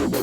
In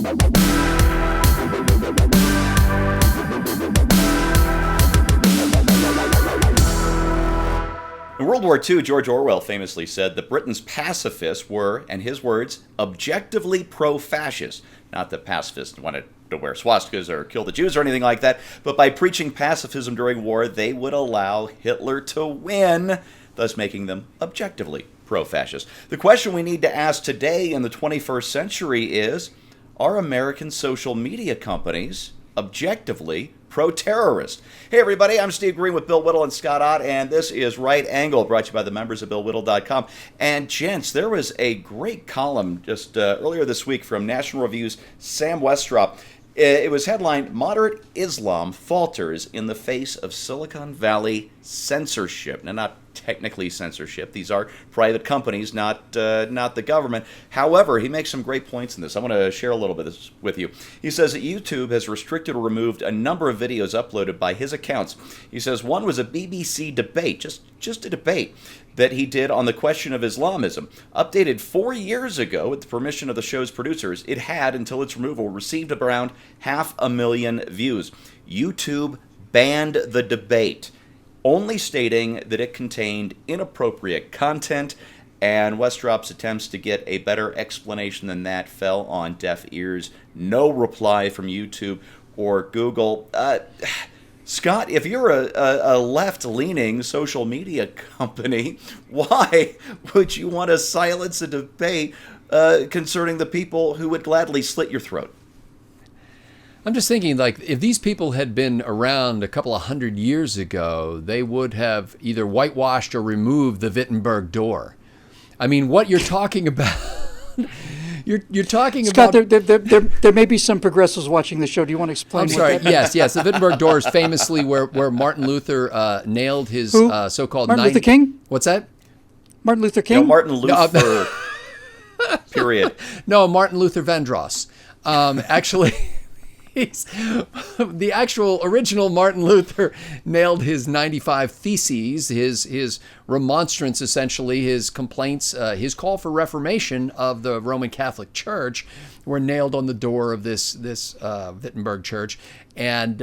World War II, George Orwell famously said that Britain's pacifists were, and his words, objectively pro-fascist. Not that pacifists wanted to wear swastikas or kill the Jews or anything like that, but by preaching pacifism during war, they would allow Hitler to win, thus making them objectively pro-fascist. The question we need to ask today in the 21st century is, are American social media companies objectively pro-terrorist? Hey everybody, I'm Steve Green with Bill Whittle and Scott Ott, and this is Right Angle, brought to you by the members of BillWhittle.com. And gents, there was a great column just earlier this week from National Review's Sam Westrop. It was headlined, "Moderate Islam Falters in the Face of Silicon Valley Censorship." Now, not technically censorship. These are private companies, not the government. However, he makes some great points in this. I want to share a little bit of this with you. He says that YouTube has restricted or removed a number of videos uploaded by his accounts. He says one was a BBC debate, just a debate, that he did on the question of Islamism. Updated 4 years ago with the permission of the show's producers, it had, until its removal, received around 500,000 views. YouTube banned the debate, only stating that it contained inappropriate content, and Westrop's attempts to get a better explanation than that fell on deaf ears. No reply from YouTube or Google. Scott, if you're a left-leaning social media company, why would you want to silence a debate concerning the people who would gladly slit your throat? I'm just thinking, like, if these people had been around a couple of hundred years ago, they would have either whitewashed or removed the Wittenberg door. I mean, what you're talking about... You're talking Scott, about... Scott, there may be some progressives watching the show. Do you want to explain? I'm sorry. Yes. The Wittenberg door is famously where Martin Luther nailed his so-called... Martin Luther King? What's that? Martin Luther King? No, Martin Luther. Period. No, Martin Luther Vandross. Actually... the actual original Martin Luther nailed his 95 Theses, his remonstrance, essentially, his complaints, his call for reformation of the Roman Catholic Church were nailed on the door of this Wittenberg church. And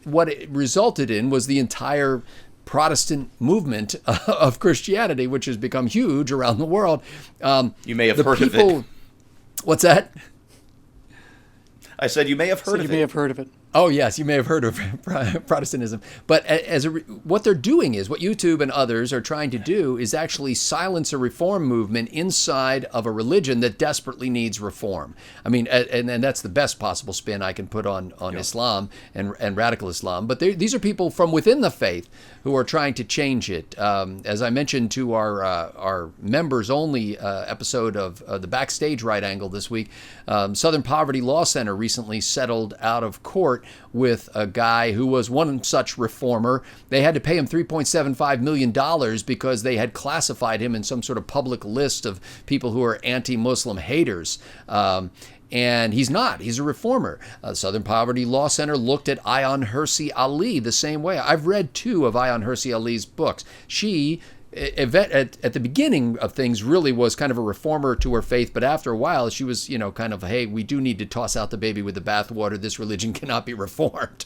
what it resulted in was the entire Protestant movement of Christianity, which has become huge around the world. You may have heard of it. What's that? I said you may have heard of it. You may have heard of it. Oh, yes, you may have heard of Protestantism. But what they're doing is, what YouTube and others are trying to do is actually silence a reform movement inside of a religion that desperately needs reform. I mean, and that's the best possible spin I can put on Islam and radical Islam. But these are people from within the faith who are trying to change it. As I mentioned to our members-only episode of the Backstage Right Angle this week, Southern Poverty Law Center recently settled out of court with a guy who was one such reformer. They had to pay him $3.75 million because they had classified him in some sort of public list of people who are anti-Muslim haters. And he's not. He's a reformer. Southern Poverty Law Center looked at Ayaan Hirsi Ali the same way. I've read 2 of Ayaan Hirsi Ali's books. She, at the beginning of things, really was kind of a reformer to her faith, but after a while she was, kind of, hey, we do need to toss out the baby with the bathwater. This religion cannot be reformed.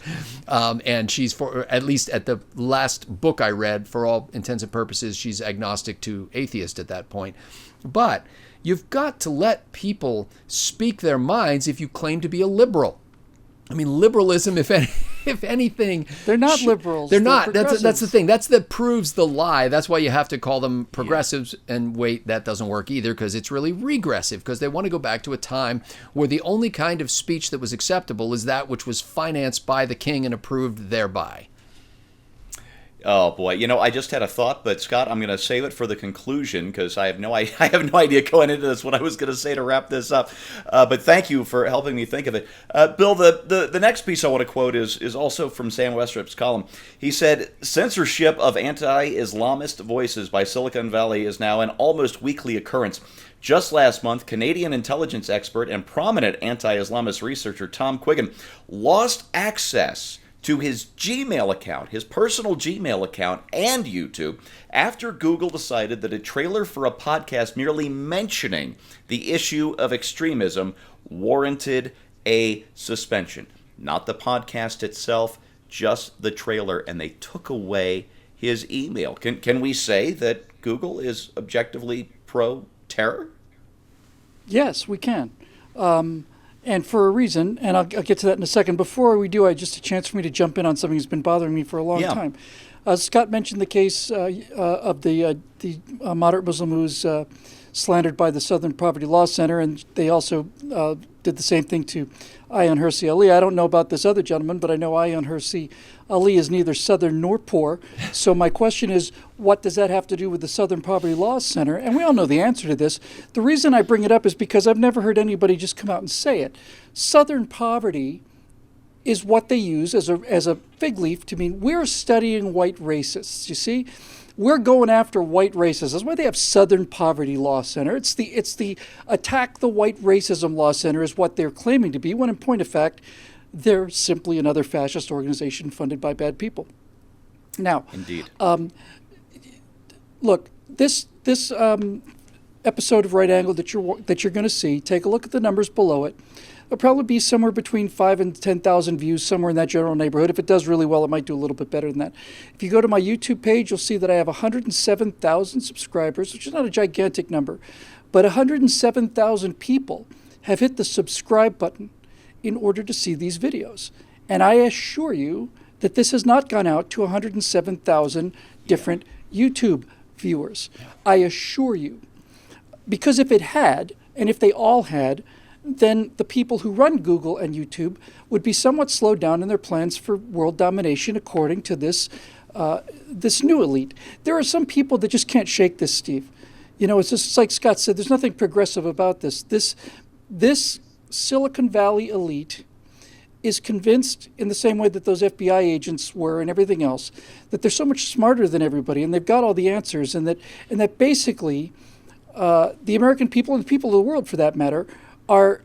And she's, for at least at the last book I read, for all intents and purposes, she's agnostic to atheist at that point. But you've got to let people speak their minds if you claim to be a liberal. I mean, liberalism, if anything... They're not liberals. They're not. That's the thing. That proves the lie. That's why you have to call them progressives. Yeah. And wait, that doesn't work either, because it's really regressive, because they want to go back to a time where the only kind of speech that was acceptable is that which was financed by the king and approved thereby. Oh boy, I just had a thought, but Scott, I'm going to save it for the conclusion because I have no idea going into this what I was going to say to wrap this up. But thank you for helping me think of it, Bill. The next piece I want to quote is also from Sam Westrop's column. He said, "Censorship of anti-Islamist voices by Silicon Valley is now an almost weekly occurrence. Just last month, Canadian intelligence expert and prominent anti-Islamist researcher Tom Quiggin lost access to his Gmail account, his personal Gmail account, and YouTube, after Google decided that a trailer for a podcast merely mentioning the issue of extremism warranted a suspension. Not the podcast itself, just the trailer, and they took away his email. Can we say that Google is objectively pro-terror? Yes, we can. And for a reason, and I'll get to that in a second. Before we do, just a chance for me to jump in on something that's been bothering me for a long time. Scott mentioned the case of the moderate Muslim who's slandered by the Southern Poverty Law Center, and they also did the same thing to Ayaan Hirsi Ali. I don't know about this other gentleman, but I know Ayaan Hirsi Ali is neither Southern nor poor. So my question is, what does that have to do with the Southern Poverty Law Center? And we all know the answer to this. The reason I bring it up is because I've never heard anybody just come out and say it. Southern poverty is what they use as a fig leaf to mean we're studying white racists. You see, we're going after white racists. That's why they have Southern Poverty Law Center. It's the attack the white racism law center is what they're claiming to be, when in point of fact, they're simply another fascist organization funded by bad people. Now, indeed. Look, this episode of Right Angle that you're going to see, take a look at the numbers below it. It'll probably be somewhere between 5,000 and 10,000 views, somewhere in that general neighborhood. If it does really well, it might do a little bit better than that. If you go to my YouTube page, you'll see that I have 107,000 subscribers, which is not a gigantic number, but 107,000 people have hit the subscribe button in order to see these videos. And I assure you that this has not gone out to 107,000 different YouTube viewers. I assure you. Because if it had, and if they all had, then the people who run Google and YouTube would be somewhat slowed down in their plans for world domination according to this new elite. There are some people that just can't shake this, Steve. You know, it's just like Scott said, there's nothing progressive about this. This Silicon Valley elite is convinced, in the same way that those FBI agents were and everything else, that they're so much smarter than everybody and they've got all the answers, and that basically the American people and the people of the world, for that matter, are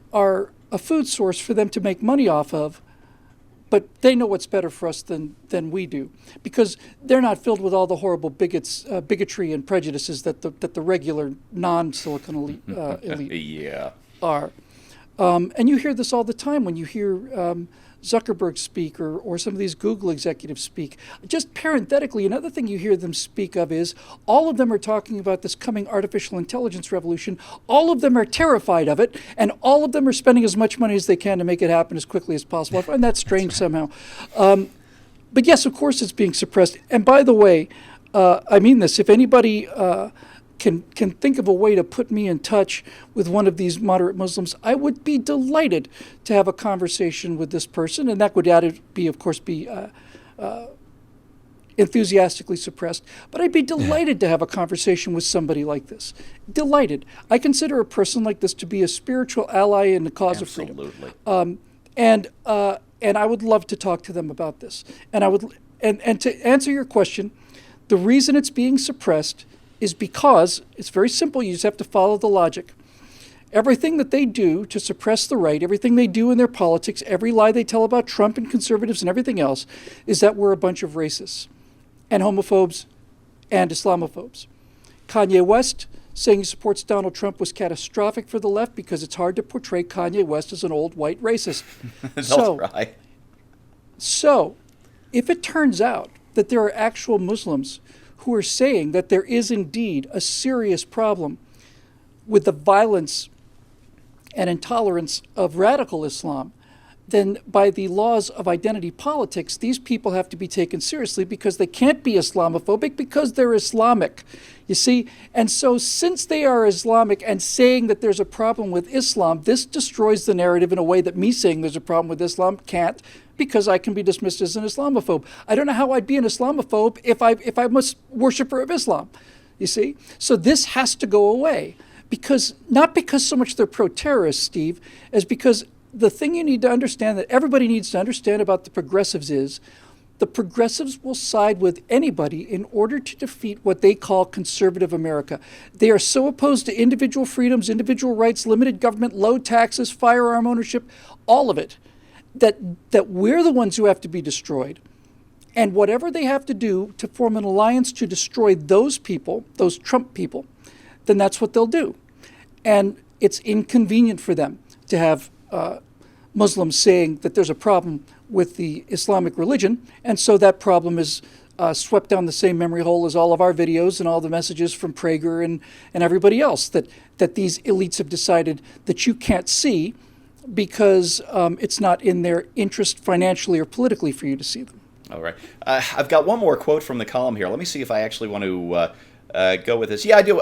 a food source for them to make money off of, but they know what's better for us than we do, because they're not filled with all the horrible bigotry and prejudices that the regular non-Silicon elite are. And you hear this all the time when you hear Zuckerberg speak or some of these Google executives speak. Just parenthetically, another thing you hear them speak of is all of them are talking about this coming artificial intelligence revolution. All of them are terrified of it, and all of them are spending as much money as they can to make it happen as quickly as possible. I find that strange somehow. But yes, of course it's being suppressed. And by the way, I mean this, if anybody can think of a way to put me in touch with one of these moderate Muslims, I would be delighted to have a conversation with this person, and that would be enthusiastically suppressed. But I'd be delighted to have a conversation with somebody like this. Delighted. I consider a person like this to be a spiritual ally in the cause of freedom. Absolutely. And I would love to talk to them about this. And to answer your question, the reason it's being suppressed is because it's very simple. You just have to follow the logic. Everything that they do to suppress the right, everything they do in their politics, every lie they tell about Trump and conservatives and everything else, is that we're a bunch of racists and homophobes and Islamophobes. Kanye West saying he supports Donald Trump was catastrophic for the left because it's hard to portray Kanye West as an old white racist. That's right. So, if it turns out that there are actual Muslims who are saying that there is indeed a serious problem with the violence and intolerance of radical Islam, then by the laws of identity politics, these people have to be taken seriously because they can't be Islamophobic because they're Islamic, you see? And so since they are Islamic and saying that there's a problem with Islam, this destroys the narrative in a way that me saying there's a problem with Islam can't, because I can be dismissed as an Islamophobe. I don't know how I'd be an Islamophobe if I'm a worshiper of Islam, you see? So this has to go away, not because so much they're pro-terrorist, Steve, as because the thing you need to understand, that everybody needs to understand about the progressives, is the progressives will side with anybody in order to defeat what they call conservative America. They are so opposed to individual freedoms, individual rights, limited government, low taxes, firearm ownership, all of it, that we're the ones who have to be destroyed. And whatever they have to do to form an alliance to destroy those people, those Trump people, then that's what they'll do. And it's inconvenient for them to have Muslims saying that there's a problem with the Islamic religion, and so that problem is swept down the same memory hole as all of our videos and all the messages from Prager and everybody else that these elites have decided that you can't see because it's not in their interest financially or politically for you to see them. All right. I've got one more quote from the column here. Let me see if I actually want to go with this. Yeah, I do.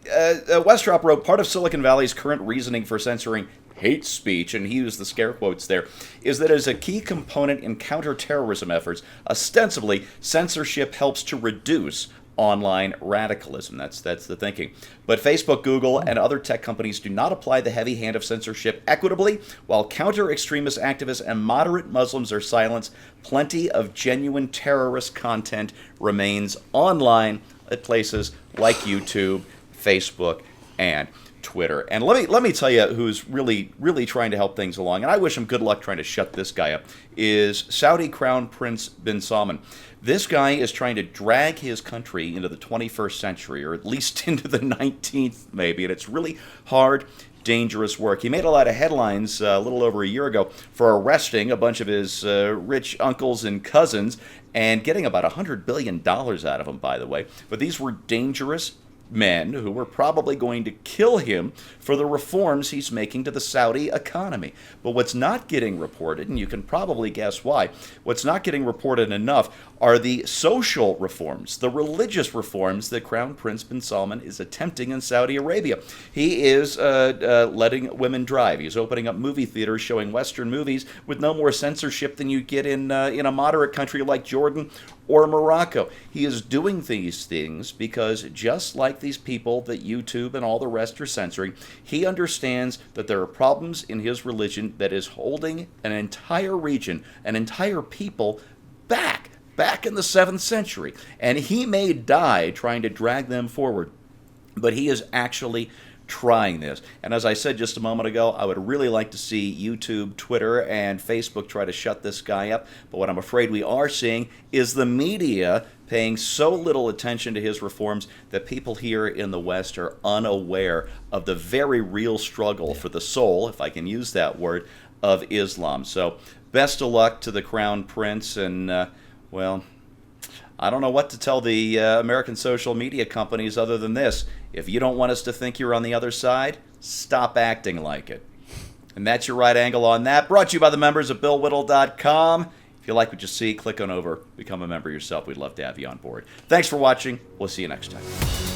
Westrop wrote, part of Silicon Valley's current reasoning for censoring hate speech, and he used the scare quotes there, is that as a key component in counterterrorism efforts, ostensibly, censorship helps to reduce online radicalism. That's the thinking. But Facebook, Google, and other tech companies do not apply the heavy hand of censorship equitably. While counter-extremist activists and moderate Muslims are silenced, plenty of genuine terrorist content remains online at places like YouTube, Facebook, and Twitter. And let me tell you who's really trying to help things along, and I wish him good luck trying to shut this guy up, is Saudi Crown Prince bin Salman. This guy is trying to drag his country into the 21st century, or at least into the 19th maybe, and it's really hard, dangerous work. He made a lot of headlines a little over a year ago for arresting a bunch of his rich uncles and cousins and getting about $100 billion out of them, by the way. But these were dangerous men who were probably going to kill him for the reforms he's making to the Saudi economy. But what's not getting reported, and you can probably guess why, what's not getting reported enough are the social reforms, the religious reforms that Crown Prince bin Salman is attempting in Saudi Arabia. He is letting women drive. He's opening up movie theaters showing Western movies with no more censorship than you get in a moderate country like Jordan or Morocco. He is doing these things because, just like these people that YouTube and all the rest are censoring, he understands that there are problems in his religion that is holding an entire region, an entire people back in the 7th century. And he may die trying to drag them forward, but he is actually trying this. And as I said just a moment ago, I would really like to see YouTube, Twitter, and Facebook try to shut this guy up. But what I'm afraid we are seeing is the media paying so little attention to his reforms that people here in the West are unaware of the very real struggle for the soul, if I can use that word, of Islam. So best of luck to the Crown Prince, and well, I don't know what to tell the American social media companies other than this. If you don't want us to think you're on the other side, stop acting like it. And that's your right angle on that. Brought to you by the members of BillWhittle.com. If you like what you see, click on over, become a member yourself. We'd love to have you on board. Thanks for watching. We'll see you next time.